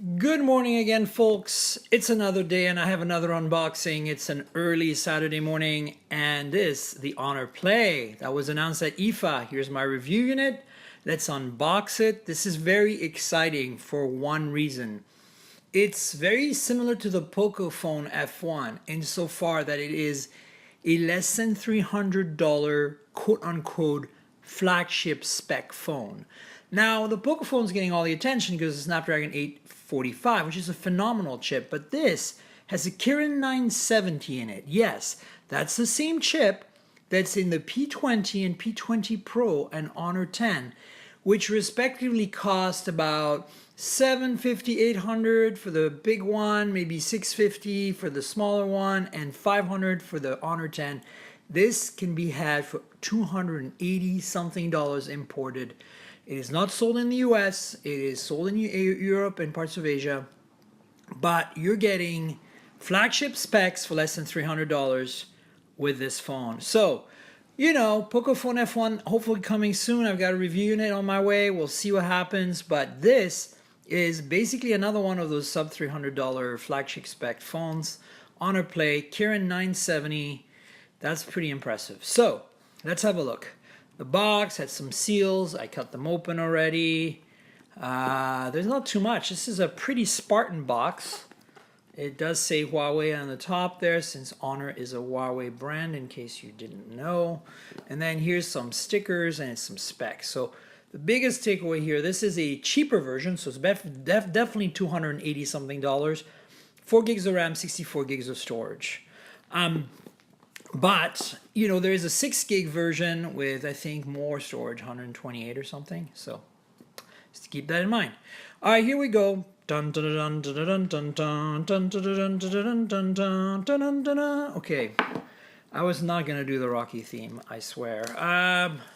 Good morning again, folks. It's another day and I have another unboxing. It's an early Saturday morning and this, the Honor Play that was announced at IFA. Here's my review unit. Let's unbox it. This is very exciting for one reason. It's very similar to the Pocophone F1 insofar that it is a less than $300 quote-unquote flagship spec phone. Now, the Pocophone is getting all the attention because of Snapdragon 845, which is a phenomenal chip, but this has a Kirin 970 in it. Yes, that's the same chip that's in the P20 and P20 Pro and Honor 10, which respectively cost about $750, $800 for the big one, maybe $650 for the smaller one, and $500 for the Honor 10. This can be had for $280 something imported. It is not sold in the US, it is sold in Europe and parts of Asia, but you're getting flagship specs for less than $300 with this phone. So, you know, Pocophone F1 hopefully coming soon. I've got a review unit on my way. We'll see what happens, but this is basically another one of those sub $300 flagship spec phones. Honor Play, Kirin 970. That's pretty impressive. So, let's have a look. The box had some seals. I cut them open already. There's not too much. This is a pretty Spartan box. It does say Huawei on the top there, since Honor is a Huawei brand, in case you didn't know. And then here's some stickers and some specs. So the biggest takeaway here, this is a cheaper version, so it's definitely $280 something. 4 gigs of RAM, 64 gigs of storage. But, you know, there is a 6 gig version with, I think, more storage, 128 or something. So, just keep that in mind. All right, here we go. Okay, I was not going to do the Rocky theme, I swear.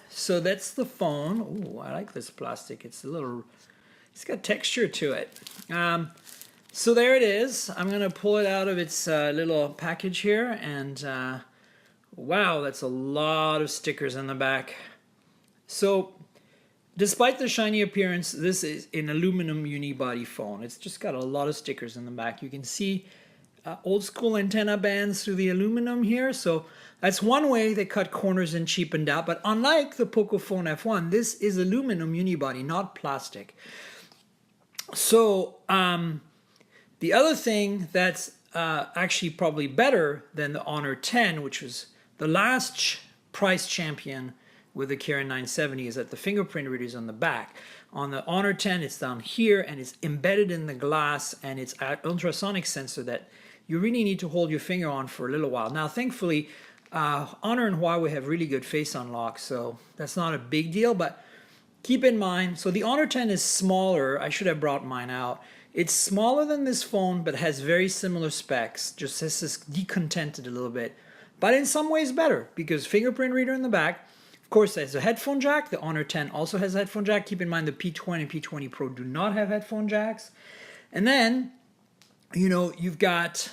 So that's the phone. Ooh, I like this plastic. It's got texture to it. So there it is. I'm going to pull it out of its little package here and... wow, that's a lot of stickers in the back. So, despite the shiny appearance, this is an aluminum unibody phone. It's just got a lot of stickers in the back. You can see old school antenna bands through the aluminum here. So, that's one way they cut corners and cheapened out. But unlike the Pocophone F1, this is aluminum unibody, not plastic. So, the other thing that's actually probably better than the Honor 10, which was the last price champion with the Kirin 970, is that the fingerprint reader is on the back. On the Honor 10, it's down here and it's embedded in the glass, and it's an ultrasonic sensor that you really need to hold your finger on for a little while. Now, thankfully, Honor and Huawei have really good face unlock, so that's not a big deal, but keep in mind, so the Honor 10 is smaller. I should have brought mine out. It's smaller than this phone, but has very similar specs. Just this is decontented a little bit. But in some ways better, because fingerprint reader in the back. Of course, there's a headphone jack. The Honor 10 also has a headphone jack. Keep in mind the P20 and P20 Pro do not have headphone jacks. And then, you know, you've got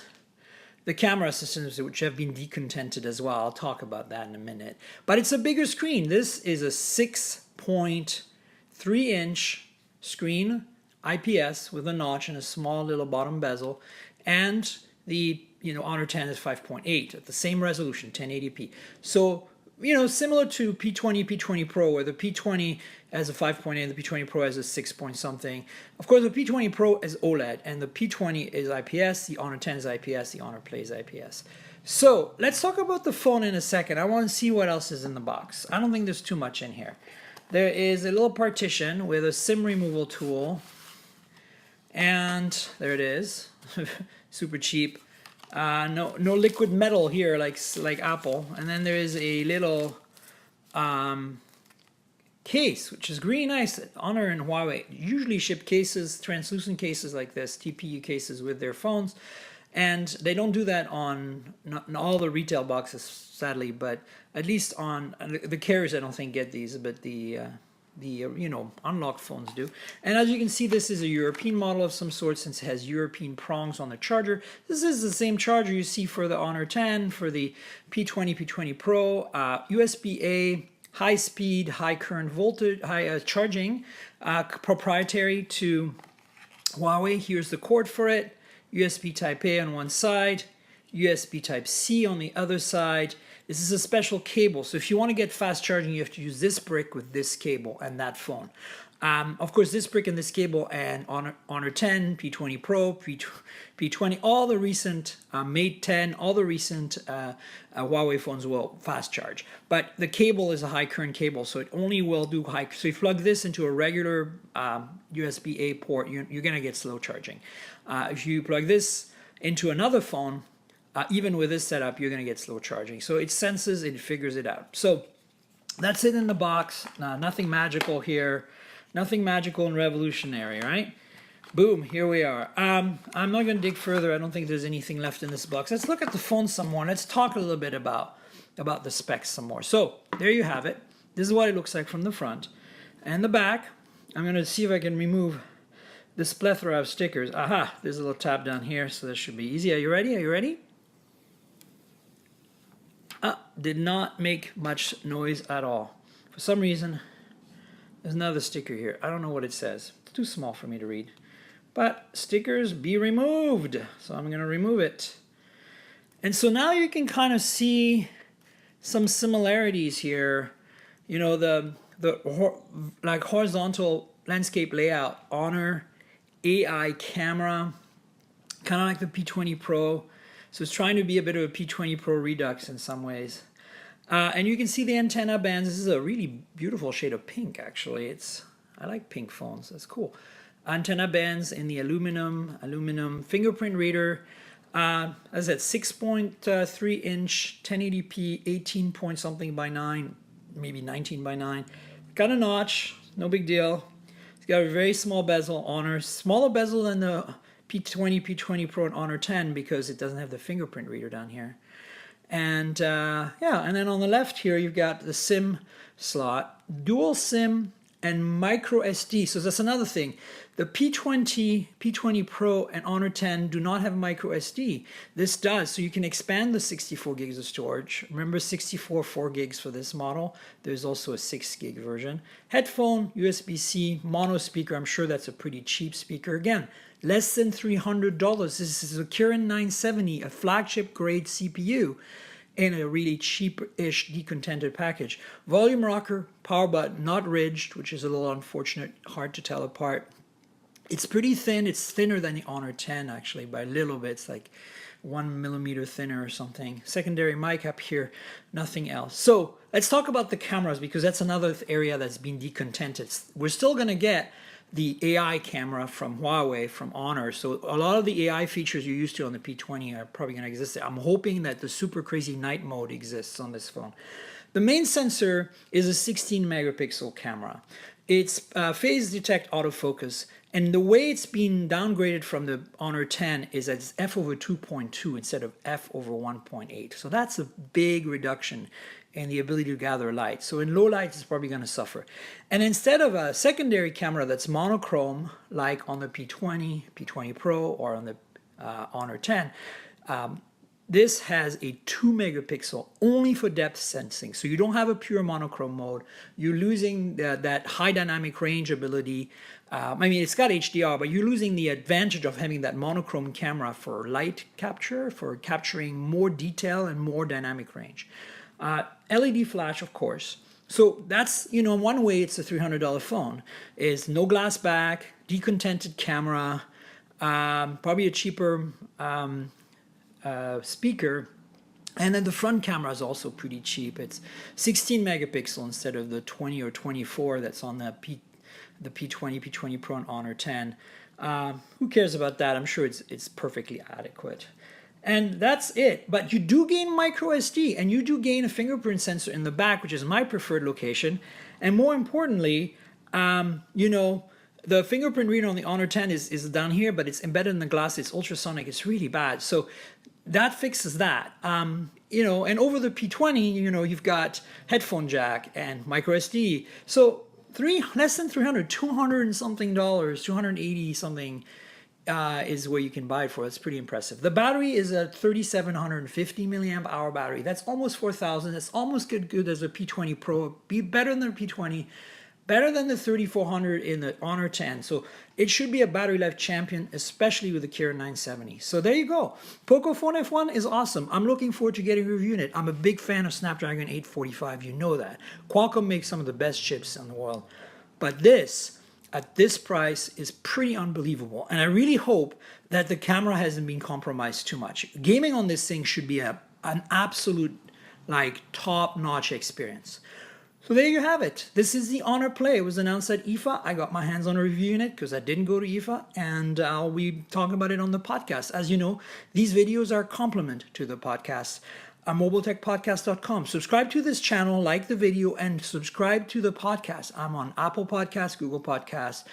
the camera systems, which have been decontented as well. I'll talk about that in a minute. But it's a bigger screen. This is a 6.3-inch screen, IPS, with a notch and a small little bottom bezel. And the Honor 10 is 5.8 at the same resolution, 1080p. So, you know, similar to P20, P20 Pro, where the P20 has a 5.8 and the P20 Pro has a 6 point something. Of course, the P20 Pro is OLED and the P20 is IPS, the Honor 10 is IPS, the Honor Play is IPS. So, let's talk about the phone in a second. I want to see what else is in the box. I don't think there's too much in here. There is a little partition with a SIM removal tool. And there it is. Super cheap. No liquid metal here like Apple. And then there is a little case, which is really nice. Honor and Huawei usually ship cases, translucent cases like this, TPU cases with their phones. And they don't do that on not all the retail boxes, sadly, but at least on the carriers I don't think get these, but the unlocked phones do. And as you can see, this is a European model of some sort, since it has European prongs on the charger. This is the same charger you see for the Honor 10, for the P20, P20 Pro, USB-A, high speed, high current voltage, high charging, proprietary to Huawei, here's the cord for it. USB Type A on one side, USB Type C on the other side. This is a special cable, so if you want to get fast charging, you have to use this brick with this cable and that phone. Of course, this brick and this cable and Honor 10, P20 Pro, P20, all the recent Mate 10, all the recent Huawei phones will fast charge. But the cable is a high current cable, so it only will do high. So if you plug this into a regular USB-A port, you're going to get slow charging. If you plug this into another phone, even with this setup, you're going to get slow charging. So it senses, it figures it out. So that's it in the box. Nothing magical here. Nothing magical and revolutionary, right? Boom, here we are. I'm not going to dig further. I don't think there's anything left in this box. Let's look at the phone some more. Let's talk a little bit about the specs some more. So there you have it. This is what it looks like from the front. And the back, I'm going to see if I can remove this plethora of stickers. Aha, there's a little tab down here, so this should be easy. Are you ready? Are you ready? Did not make much noise at all. For some reason, there's another sticker here. I don't know what it says. It's too small for me to read. But stickers be removed. So I'm going to remove it. And so now you can kind of see some similarities here. You know, the like horizontal landscape layout, Honor, AI camera, kind of like the P20 Pro. So it's trying to be a bit of a P20 Pro Redux in some ways. And you can see the antenna bands. This is a really beautiful shade of pink, actually. I like pink phones. That's cool. Antenna bands in the aluminum fingerprint reader. As I said, 6.3 inch, 1080p, 18 point something by 9, maybe 19 by 9. Got a notch, no big deal. It's got a very small bezel, Honor, smaller bezel than the P20 Pro and Honor 10 because it doesn't have the fingerprint reader down here. And yeah, and then on the left here, you've got the SIM slot, dual SIM and micro SD. So that's another thing. The P20 Pro and Honor 10 do not have micro SD. This does, so you can expand the 64 gigs of storage. Remember 64 4 gigs for this model. There's also a 6 gig version. Headphone, USB-C, mono speaker. I'm sure that's a pretty cheap speaker. Again, less than $300. This is a Kirin 970, a flagship grade CPU in a really cheap-ish decontented package. Volume rocker, power button, not ridged, which is a little unfortunate, hard to tell apart. It's pretty thin. It's thinner than the Honor 10 actually by a little bit. It's like 1 millimeter thinner or something. Secondary mic up here, nothing else. So let's talk about the cameras because that's another area that's been decontented. We're still going to get the AI camera from Huawei, from Honor. So a lot of the AI features you're used to on the P20 are probably going to exist. I'm hoping that the super crazy night mode exists on this phone. The main sensor is a 16 megapixel camera. It's phase detect autofocus, and the way it's been downgraded from the Honor 10 is that it's f over 2.2 instead of f over 1.8. So that's a big reduction in the ability to gather light. So in low light, it's probably going to suffer. And instead of a secondary camera that's monochrome, like on the P20, P20 Pro, or on the Honor 10, this has a 2 megapixel only for depth sensing. So you don't have a pure monochrome mode. You're losing that high dynamic range ability. I mean, it's got HDR, but you're losing the advantage of having that monochrome camera for light capture, for capturing more detail and more dynamic range. LED flash, of course. So that's, you know, one way it's a $300 phone is no glass back, decontented camera, probably a cheaper speaker, and then the front camera is also pretty cheap. It's 16 megapixel instead of the 20 or 24 that's on the P20, P20 Pro and Honor 10. Who cares about that? I'm sure it's perfectly adequate. And that's it. But you do gain micro SD, and you do gain a fingerprint sensor in the back, which is my preferred location. And more importantly, you know, the fingerprint reader on the Honor 10 is down here, but it's embedded in the glass. It's ultrasonic. It's really bad. So that fixes that. You know, and over the P20, you know, you've got headphone jack and micro SD. So less than 300, 200 and something dollars, 280 something is where you can buy it for. It's pretty impressive. The battery is a 3750 milliamp hour battery. That's almost 4,000. That's almost good as a P20 Pro. Be better than the P20. better than the 3400 in the Honor 10. So it should be a battery life champion, especially with the Kirin 970. So there you go. Pocophone F1 is awesome. I'm looking forward to getting a review in it. I'm a big fan of Snapdragon 845. You know that. Qualcomm makes some of the best chips in the world. But this, at this price, is pretty unbelievable. And I really hope that the camera hasn't been compromised too much. Gaming on this thing should be an absolute, like, top-notch experience. So there you have it. This is the Honor Play. It was announced at IFA. I got my hands on a review in it because I didn't go to IFA, and I'll be talking about it on the podcast. As you know, these videos are a complement to the podcast. mobiletechpodcast.com. Subscribe to this channel, like the video, and subscribe to the podcast. I'm on Apple Podcasts, Google Podcasts,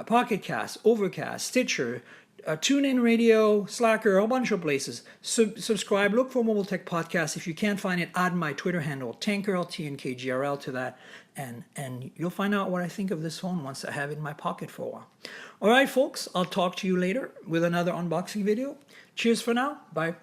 Pocket Casts, Overcast, Stitcher, TuneIn Radio, Slacker, a whole bunch of places. Subscribe, look for Mobile Tech Podcast. If you can't find it, add my Twitter handle, TankerLT&KGRL to that, and you'll find out what I think of this phone once I have it in my pocket for a while. All right, folks, I'll talk to you later with another unboxing video. Cheers for now. Bye.